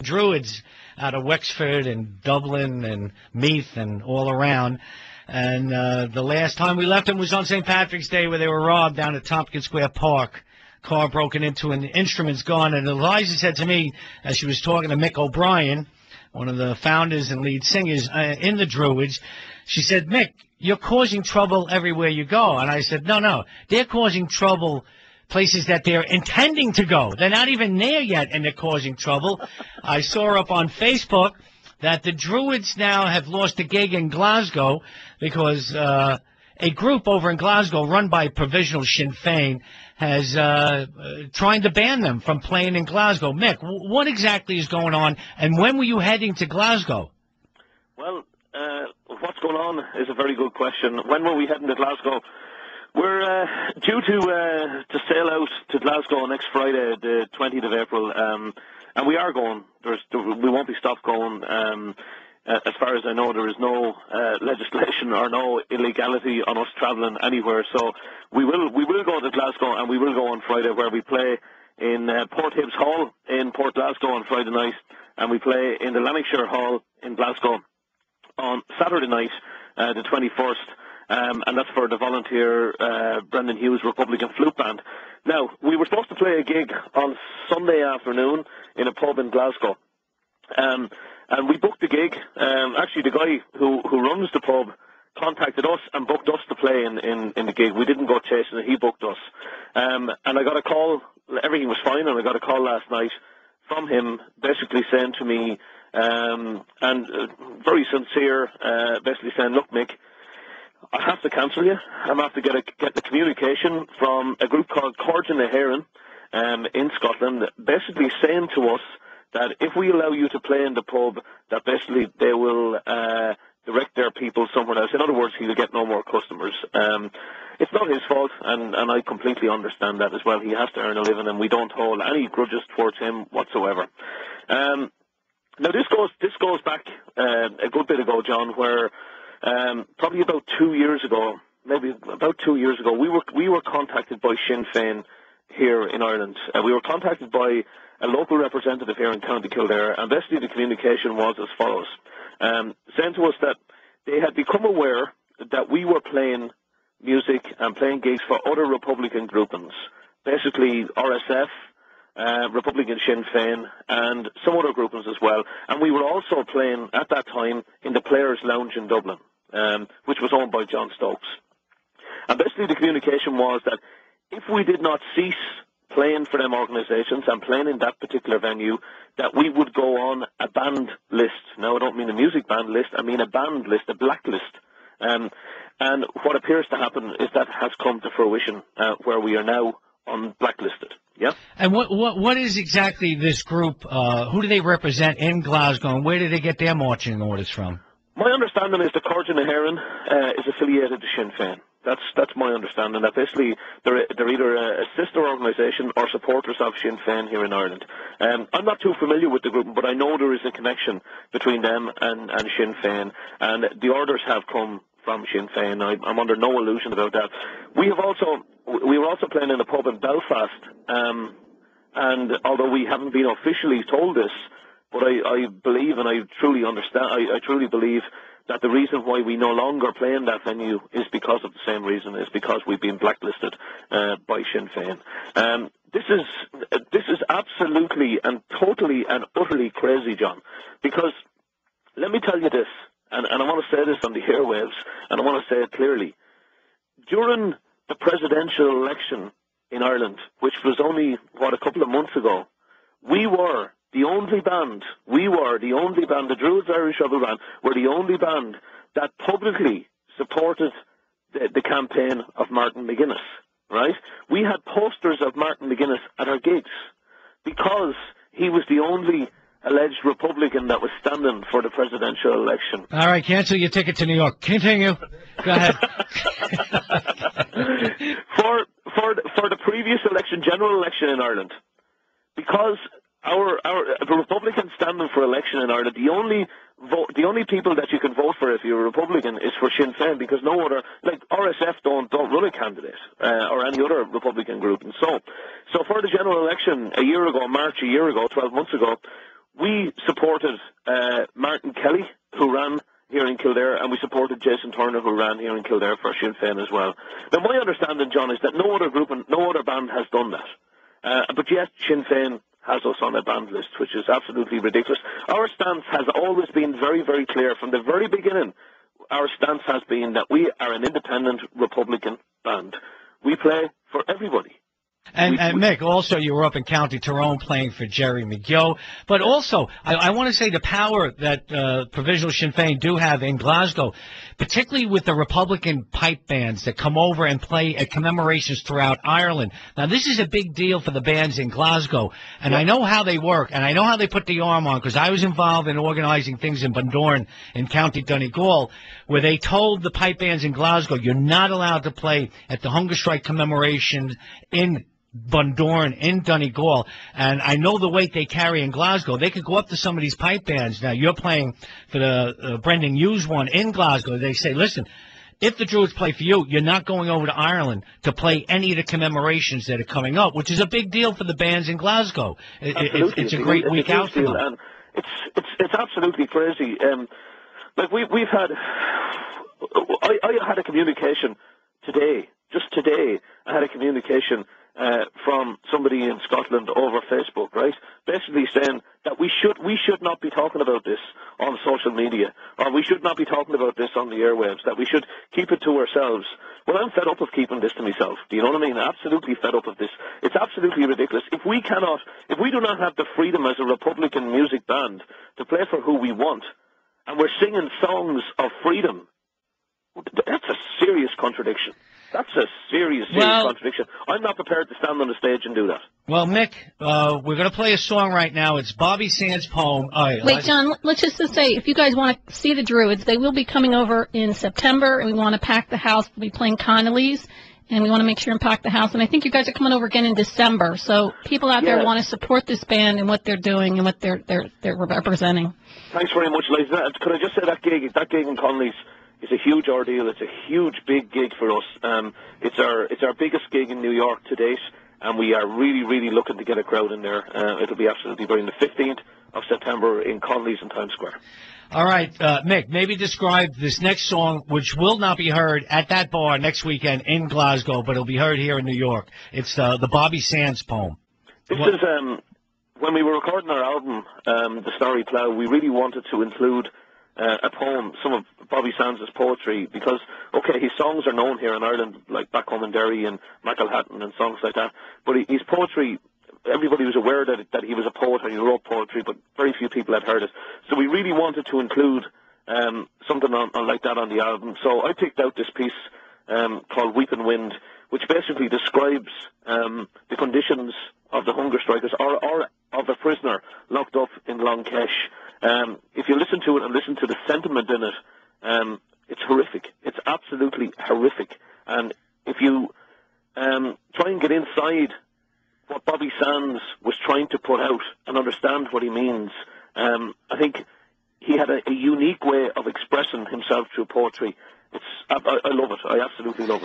Druids out of Wexford and Dublin and Meath and all around. And the last time we left them was on St. Patrick's Day, where they were robbed down at Tompkins Square Park. Car broken into and instruments gone. And Eliza said to me, as she was talking to Mick O'Brien, one of the founders and lead singers in the Druids, she said, Mick, you're causing trouble everywhere you go. And I said, no, they're causing trouble places that they're intending to go. They're not even there yet, and they're causing trouble. I saw up on Facebook that the Druids now have lost a gig in Glasgow because a group over in Glasgow run by Provisional Sinn Féin has trying to ban them from playing in Glasgow. Mick, what exactly is going on, and when were you heading to Glasgow? Well, what's going on is a very good question. When were we heading to Glasgow? We're due to sail out to Glasgow next Friday, the 20th of April, and we are going. We won't be stopped going. As far as I know, there is no legislation or no illegality on us travelling anywhere. So we will go to Glasgow, and we will go on Friday, where we play in Port Hibbs Hall in Port Glasgow on Friday night, and we play in the Lanarkshire Hall in Glasgow on Saturday night, the 21st. And that's for the volunteer Brendan Hughes Republican Flute Band. Now, we were supposed to play a gig on Sunday afternoon in a pub in Glasgow. And we booked the gig. Actually, the guy who runs the pub contacted us and booked us to play in the gig. We didn't go chasing it. He booked us. And I got a call. Everything was fine, and I got a call last night from him basically saying to me, and very sincere, basically saying, look, Mick, I have to cancel you. I'm going to have to get the communication from a group called Corgin na HÉireann in Scotland, basically saying to us that if we allow you to play in the pub, that basically they will direct their people somewhere else. In other words, he'll get no more customers. It's not his fault, and I completely understand that as well. He has to earn a living, and we don't hold any grudges towards him whatsoever. Now, this goes back a good bit ago, John, where probably about 2 years ago, maybe about 2 years ago, we were contacted by Sinn Féin here in Ireland. We were contacted by a local representative here in County Kildare, and basically the communication was as follows, saying to us that they had become aware that we were playing music and playing gigs for other Republican groupings, basically RSF, Republican Sinn Féin, and some other groupings as well. And we were also playing, at that time, in the Players' Lounge in Dublin, which was owned by John Stokes. And basically the communication was that if we did not cease playing for them organisations and playing in that particular venue, that we would go on a banned list. Now, I don't mean a music band list, I mean a banned list, a blacklist. And what appears to happen is that has come to fruition, where we are now blacklisted. Yeah. And what is exactly this group? Who do they represent in Glasgow, and where do they get their marching orders from? My understanding is the Corgin na HÉireann is affiliated to Sinn Féin. That's my understanding. That basically they're either a sister organisation or supporters of Sinn Féin here in Ireland. I'm not too familiar with the group, but I know there is a connection between them and Sinn Féin, and the orders have come from Sinn Féin. I'm under no illusion about that. We were also playing in a pub in Belfast, and although we haven't been officially told this, but I believe, and I truly understand, I truly believe that the reason why we no longer play in that venue is because of the same reason, is because we've been blacklisted by Sinn Féin. This is absolutely and totally and utterly crazy, John, because let me tell you this, and I want to say this on the airwaves, and I want to say it clearly. During the presidential election in Ireland, which was only, a couple of months ago, we were the only band, the Druids Irish Rebel Band, were the only band that publicly supported the campaign of Martin McGuinness, right? We had posters of Martin McGuinness at our gigs because he was the only alleged Republican that was standing for the presidential election. All right, cancel your ticket to New York. Continue. Go ahead. For the previous election, general election in Ireland, because the Republicans standing for election in Ireland, the only people that you can vote for if you're a Republican is for Sinn Féin, because no other, like RSF don't run a candidate or any other Republican group. And so for the general election a year ago, March a year ago, 12 months ago, we supported Martin Kelly, who ran here in Kildare, and we supported Jason Turner, who ran here in Kildare for Sinn Féin as well. Now, my understanding, John, is that no other group and no other band has done that. But yet, Sinn Féin has us on a band list, which is absolutely ridiculous. Our stance has always been very, very clear. From the very beginning, our stance has been that we are an independent Republican band. We play for everybody. And Mick, also you were up in County Tyrone playing for Jerry McGill. But also, I want to say the power that Provisional Sinn Féin do have in Glasgow, particularly with the Republican pipe bands that come over and play at commemorations throughout Ireland. Now, this is a big deal for the bands in Glasgow, and I know how they work, and I know how they put the arm on, because I was involved in organizing things in Bundoran in County Donegal, where they told the pipe bands in Glasgow, you're not allowed to play at the hunger strike commemoration in Bundoran, in Donegal, and I know the weight they carry in Glasgow. They could go up to some of these pipe bands. Now, you're playing for the Brendan Hughes one in Glasgow. They say, listen, if the Druids play for you, you're not going over to Ireland to play any of the commemorations that are coming up, which is a big deal for the bands in Glasgow. It's a great week out for them. And it's absolutely crazy. Like we've had, I had a communication today, just today. I had a communication from somebody in Scotland over Facebook, right? Basically saying that we should not be talking about this on social media, or we should not be talking about this on the airwaves, that we should keep it to ourselves. Well, I'm fed up of keeping this to myself. Do you know what I mean? Absolutely fed up of this. It's absolutely ridiculous. If we do not have the freedom as a Republican music band to play for who we want, and we're singing songs of freedom, that's a serious contradiction. That's a serious contradiction. I'm not prepared to stand on the stage and do that. Well, Mick, we're going to play a song right now. It's Bobby Sands' poem. Wait, John, let's just say, if you guys want to see the Druids, they will be coming over in September, and we want to pack the house. We'll be playing Connolly's, and we want to make sure and pack the house. And I think you guys are coming over again in December. So people out there want to support this band and what they're doing and what they're representing. Thanks very much, ladies. Could I just say that gig in Connolly's, it's a huge ordeal. It's a huge, big gig for us. It's our biggest gig in New York to date, and we are really, really looking to get a crowd in there. It'll be absolutely brilliant. The 15th of September in Connolly's in Times Square. All right, Mick, maybe describe this next song, which will not be heard at that bar next weekend in Glasgow, but it'll be heard here in New York. It's the Bobby Sands poem. This is when we were recording our album, The Starry Plough, we really wanted to include a poem, some of Bobby Sands' poetry, because, okay, his songs are known here in Ireland, like Back Home in Derry and Macklehatton and songs like that, but his poetry, everybody was aware that he was a poet and he wrote poetry, but very few people had heard it. So we really wanted to include something like that on the album. So I picked out this piece called Weeping Wind, which basically describes the conditions of the hunger strikers, or of a prisoner locked up in Longkesh. If you listen to it and listen to the sentiment in it, it's horrific. It's absolutely horrific. And if you try and get inside what Bobby Sands was trying to put out and understand what he means, I think he had a unique way of expressing himself through poetry. I love it. I absolutely love it.